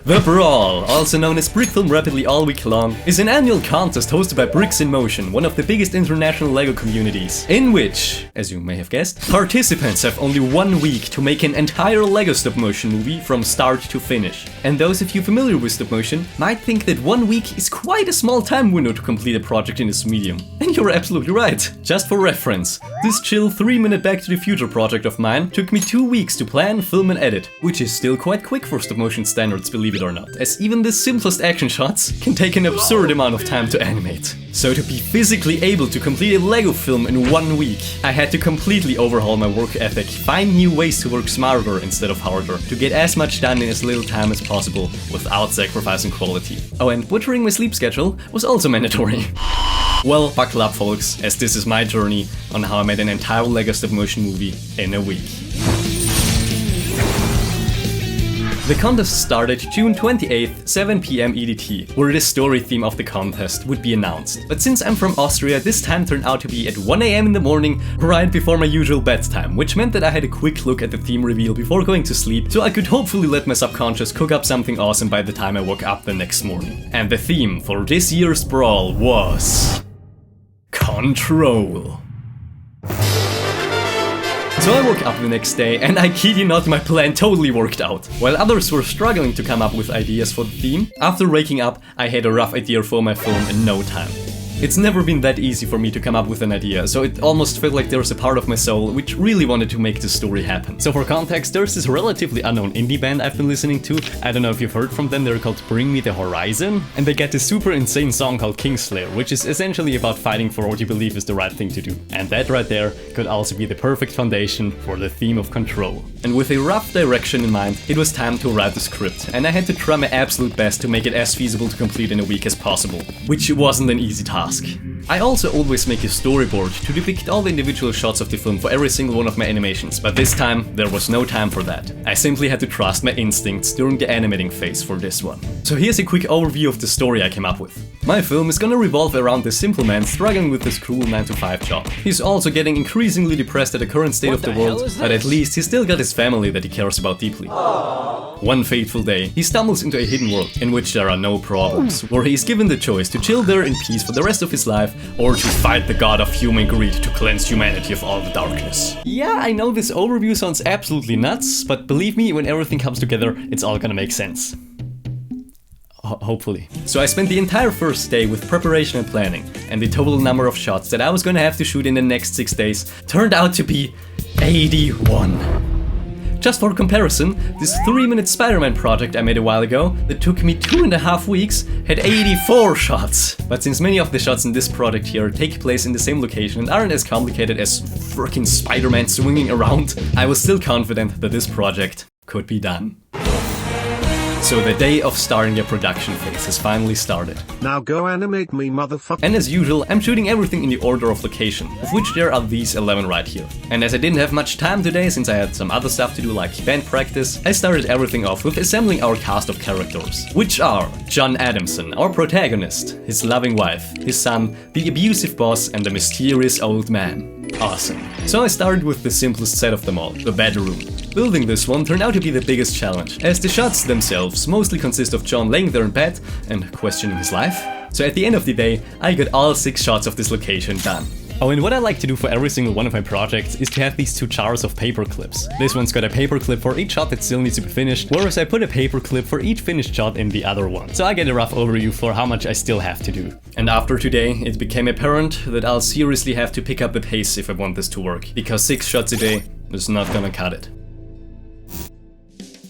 The Brawl, also known as Brick Film Rapidly All Week Long, is an annual contest hosted by Bricks in Motion, one of the biggest international LEGO communities, in which, as you may have guessed, participants have only 1 week to make an entire LEGO stop-motion movie from start to finish. And those of you familiar with stop-motion might think that 1 week is quite a small time window to complete a project in this medium. And you're absolutely right. Just for reference, this chill 3-minute Back to the Future project of mine took me 2 weeks to plan, film and edit, which is still quite quick for stop-motion standards, believe it or not, as even the simplest action shots can take an absurd amount of time to animate. So to be physically able to complete a LEGO film in 1 week, I had to completely overhaul my work ethic, find new ways to work smarter instead of harder, to get as much done in as little time as possible without sacrificing quality. Oh, and butchering my sleep schedule was also mandatory. Well, buckle up folks, as this is my journey on how I made an entire LEGO stop-motion movie in a week. The contest started June 28th, 7 PM EDT, where the story theme of the contest would be announced. But since I'm from Austria, this time turned out to be at 1 AM in the morning, right before my usual bedtime, which meant that I had a quick look at the theme reveal before going to sleep, so I could hopefully let my subconscious cook up something awesome by the time I woke up the next morning. And the theme for this year's Brawl was... Control. So I woke up the next day, and I kid you not, my plan totally worked out. While others were struggling to come up with ideas for the theme, after waking up, I had a rough idea for my film in no time. It's never been that easy for me to come up with an idea, so it almost felt like there's a part of my soul which really wanted to make the story happen. So for context, there's this relatively unknown indie band I've been listening to. I don't know if you've heard from them, they're called Bring Me the Horizon, and they get this super insane song called Kingslayer, which is essentially about fighting for what you believe is the right thing to do. And that right there could also be the perfect foundation for the theme of Control. And with a rough direction in mind, it was time to write the script, and I had to try my absolute best to make it as feasible to complete in a week as possible, which wasn't an easy task. I also always make a storyboard to depict all the individual shots of the film for every single one of my animations, but this time there was no time for that. I simply had to trust my instincts during the animating phase for this one. So here's a quick overview of the story I came up with. My film is gonna revolve around this simple man struggling with his cruel 9-to-5 job. He's also getting increasingly depressed at the current state of the world, but at least he's still got his family that he cares about deeply. One fateful day, he stumbles into a hidden world in which there are no problems, where he is given the choice to chill there in peace for the rest of his life or to fight the god of human greed to cleanse humanity of all the darkness. Yeah, I know this overview sounds absolutely nuts, but believe me, when everything comes together, it's all gonna make sense. Hopefully. So I spent the entire first day with preparation and planning, and the total number of shots that I was gonna have to shoot in the next 6 days turned out to be 81. Just for comparison, this 3-minute Spider-Man project I made a while ago that took me 2.5 weeks had 84 shots. But since many of the shots in this project here take place in the same location and aren't as complicated as frickin' Spider-Man swinging around, I was still confident that this project could be done. So the day of starting a production phase has finally started. Now go animate me, motherfucker. And as usual, I'm shooting everything in the order of location, of which there are these 11 right here. And as I didn't have much time today, since I had some other stuff to do like band practice, I started everything off with assembling our cast of characters, which are John Adamson, our protagonist, his loving wife, his son, the abusive boss, and the mysterious old man. Awesome. So I started with the simplest set of them all, the bedroom. Building this one turned out to be the biggest challenge, as the shots themselves mostly consist of John laying there in bed and questioning his life. So at the end of the day, I got all 6 shots of this location done. Oh, and what I like to do for every single one of my projects is to have these 2 jars of paper clips. This one's got a paper clip for each shot that still needs to be finished, whereas I put a paper clip for each finished shot in the other one. So I get a rough overview for how much I still have to do. And after today, it became apparent that I'll seriously have to pick up the pace if I want this to work, because 6 shots a day is not gonna cut it.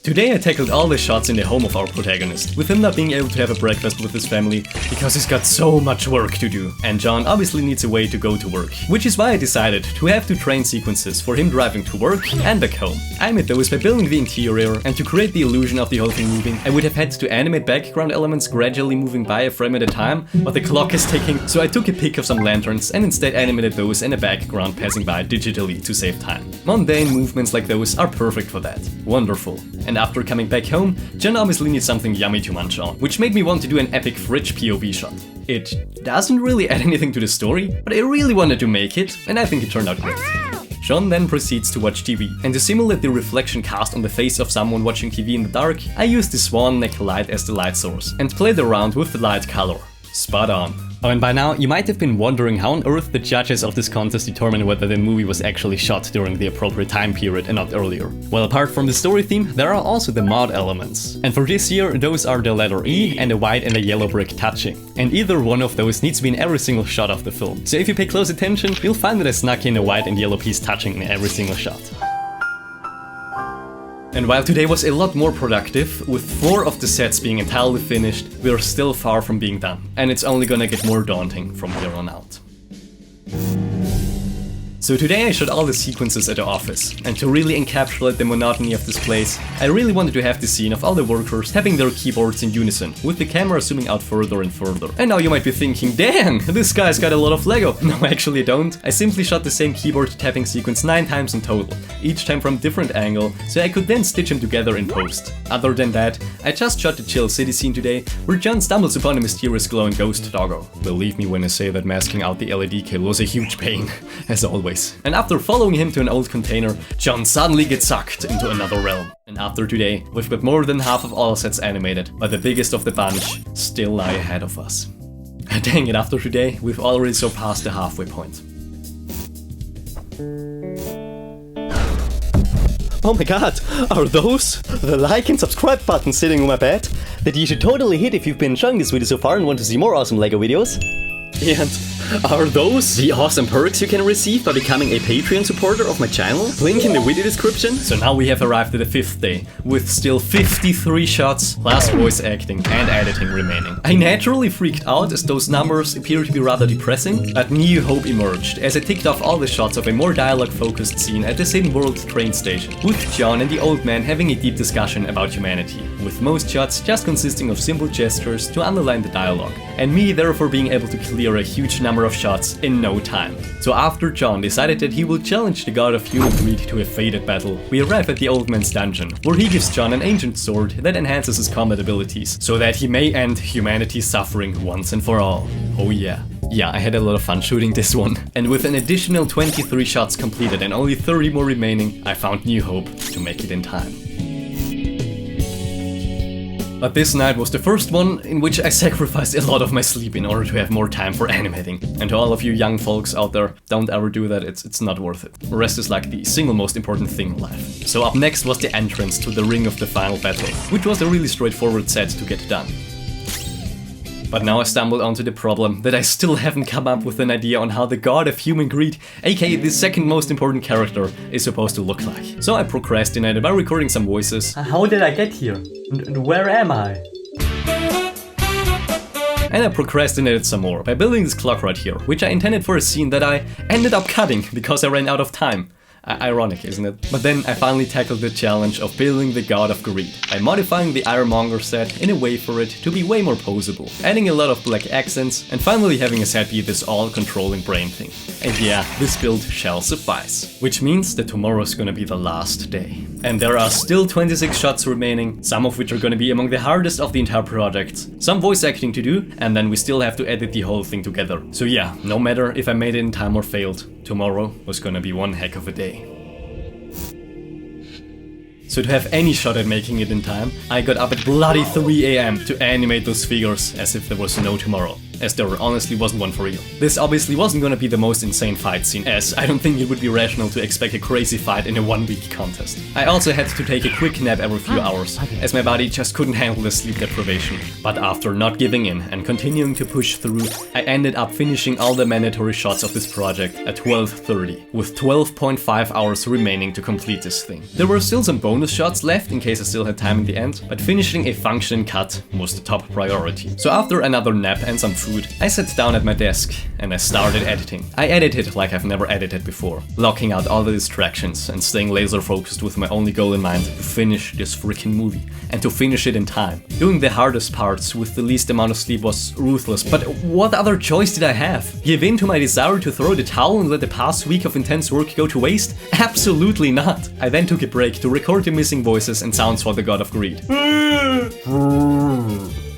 Today I tackled all the shots in the home of our protagonist, with him not being able to have a breakfast with his family because he's got so much work to do. And John obviously needs a way to go to work, which is why I decided to have 2 train sequences for him driving to work and back home. I made those by building the interior, and to create the illusion of the whole thing moving, I would have had to animate background elements gradually moving by a frame at a time, but the clock is ticking, so I took a pic of some lanterns and instead animated those and a background passing by digitally to save time. Mundane movements like those are perfect for that. Wonderful. And after coming back home, Jen obviously needs something yummy to munch on, which made me want to do an epic fridge POV shot. It doesn't really add anything to the story, but I really wanted to make it, and I think it turned out great. John then proceeds to watch TV, and to simulate the reflection cast on the face of someone watching TV in the dark, I use the Swan neck light as the light source, and played around with the light color. Spot on. Oh, and by now, you might have been wondering how on earth the judges of this contest determine whether the movie was actually shot during the appropriate time period and not earlier. Well, apart from the story theme, there are also the mod elements. And for this year, those are the letter E and a white and a yellow brick touching. And either one of those needs to be in every single shot of the film. So if you pay close attention, you'll find that I snuck in a white and yellow piece touching in every single shot. And while today was a lot more productive, with 4 of the sets being entirely finished, we are still far from being done. And it's only gonna get more daunting from here on out. So today I shot all the sequences at the office, and to really encapsulate the monotony of this place, I really wanted to have the scene of all the workers tapping their keyboards in unison, with the camera zooming out further and further. And now you might be thinking, dang, this guy's got a lot of Lego. No, actually I don't. I simply shot the same keyboard tapping sequence 9 times in total, each time from a different angle, so I could then stitch them together in post. Other than that, I just shot the chill city scene today, where John stumbles upon a mysterious glowing ghost doggo. Believe me when I say that masking out the LED cable was a huge pain, as always. And after following him to an old container, John suddenly gets sucked into another realm. And after today, we've got more than half of all sets animated, but the biggest of the bunch still lie ahead of us. Dang it, after today, we've already surpassed the halfway point. Oh my god, are those the like and subscribe buttons sitting on my bed that you should totally hit if you've been enjoying this video so far and want to see more awesome LEGO videos? And are those the awesome perks you can receive by becoming a Patreon supporter of my channel? Link in the video description. So now we have arrived at the 5th day, with still 53 shots, plus voice acting and editing remaining. I naturally freaked out as those numbers appear to be rather depressing, but new hope emerged as I ticked off all the shots of a more dialogue-focused scene at the Hidden World train station, with John and the old man having a deep discussion about humanity, with most shots just consisting of simple gestures to underline the dialogue, and me therefore being able to clear a huge number of shots in no time. So after John decided that he will challenge the god of human greed to a fated battle, we arrive at the old man's dungeon, where he gives John an ancient sword that enhances his combat abilities, so that he may end humanity's suffering once and for all. Oh yeah. Yeah, I had a lot of fun shooting this one. And with an additional 23 shots completed and only 30 more remaining, I found new hope to make it in time. But this night was the first one in which I sacrificed a lot of my sleep in order to have more time for animating. And to all of you young folks out there, don't ever do that, it's not worth it. Rest is like the single most important thing in life. So up next was the entrance to the ring of the final battle, which was a really straightforward set to get done. But now I stumbled onto the problem that I still haven't come up with an idea on how the god of human greed, aka the second most important character, is supposed to look like. So I procrastinated by recording some voices. How did I get here? And where am I? And I procrastinated some more by building this clock right here, which I intended for a scene that I ended up cutting because I ran out of time. Ironic, isn't it? But then I finally tackled the challenge of building the god of greed by modifying the Ironmonger set in a way for it to be way more poseable, adding a lot of black accents, and finally having a set be this all-controlling brain thing. And yeah, this build shall suffice. Which means that tomorrow's gonna be the last day. And there are still 26 shots remaining, some of which are gonna be among the hardest of the entire project, some voice acting to do, and then we still have to edit the whole thing together. So yeah, no matter if I made it in time or failed, tomorrow was gonna be one heck of a day. So to have any shot at making it in time, I got up at bloody 3 AM to animate those figures as if there was no tomorrow, as there honestly wasn't one for real. This obviously wasn't gonna be the most insane fight scene, as I don't think it would be rational to expect a crazy fight in a 1-week contest. I also had to take a quick nap every few hours, as my body just couldn't handle the sleep deprivation. But after not giving in and continuing to push through, I ended up finishing all the mandatory shots of this project at 12:30, with 12.5 hours remaining to complete this thing. There were still some bonus shots left in case I still had time in the end, but finishing a functioning cut was the top priority. So after another nap and some food, I sat down at my desk and I started editing. I edited like I've never edited before, locking out all the distractions and staying laser focused with my only goal in mind, to finish this freaking movie and to finish it in time. Doing the hardest parts with the least amount of sleep was ruthless, but what other choice did I have? Give in to my desire to throw the towel and let the past week of intense work go to waste? Absolutely not! I then took a break to record the missing voices and sounds for the god of greed. Oh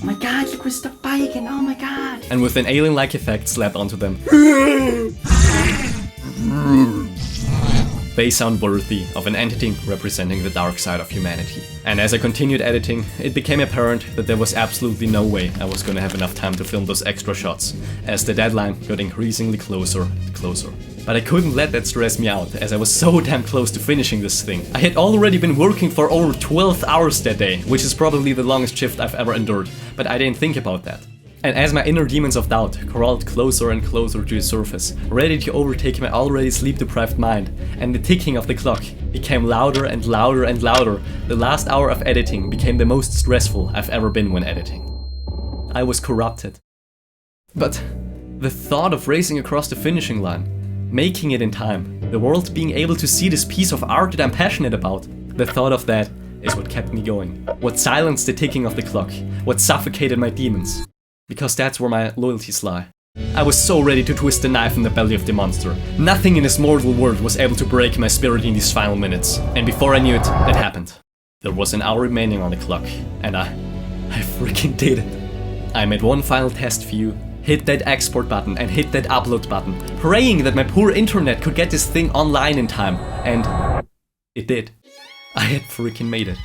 my god, look where's the bike and oh my god! And with an alien-like effect slapped onto them. They sound worthy of an entity representing the dark side of humanity. And as I continued editing, it became apparent that there was absolutely no way I was gonna have enough time to film those extra shots, as the deadline got increasingly closer and closer. But I couldn't let that stress me out, as I was so damn close to finishing this thing. I had already been working for over 12 hours that day, which is probably the longest shift I've ever endured, but I didn't think about that. And as my inner demons of doubt crawled closer and closer to the surface, ready to overtake my already sleep-deprived mind, and the ticking of the clock became louder and louder and louder, the last hour of editing became the most stressful I've ever been when editing. I was corrupted. But the thought of racing across the finishing line, making it in time, the world being able to see this piece of art that I'm passionate about, the thought of that is what kept me going. What silenced the ticking of the clock, what suffocated my demons. Because that's where my loyalties lie. I was so ready to twist the knife in the belly of the monster. Nothing in this mortal world was able to break my spirit in these final minutes. And before I knew it, it happened. There was an hour remaining on the clock, and I freaking did it. I made one final test view, hit that export button and hit that upload button, praying that my poor internet could get this thing online in time, and it did. I had freaking made it.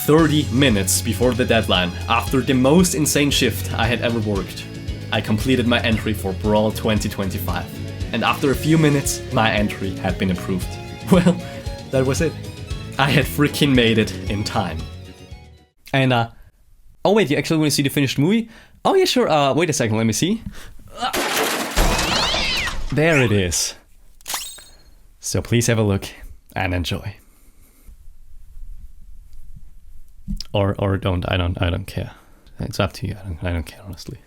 30 minutes before the deadline, after the most insane shift I had ever worked, I completed my entry for Brawl 2025. And after a few minutes, my entry had been approved. Well, that was it. I had freaking made it in time. And oh wait, you actually want to see the finished movie? Oh yeah, sure, wait a second, let me see. There it is. So please have a look and enjoy. Or don't, I don't care. It's up to you, I don't care honestly.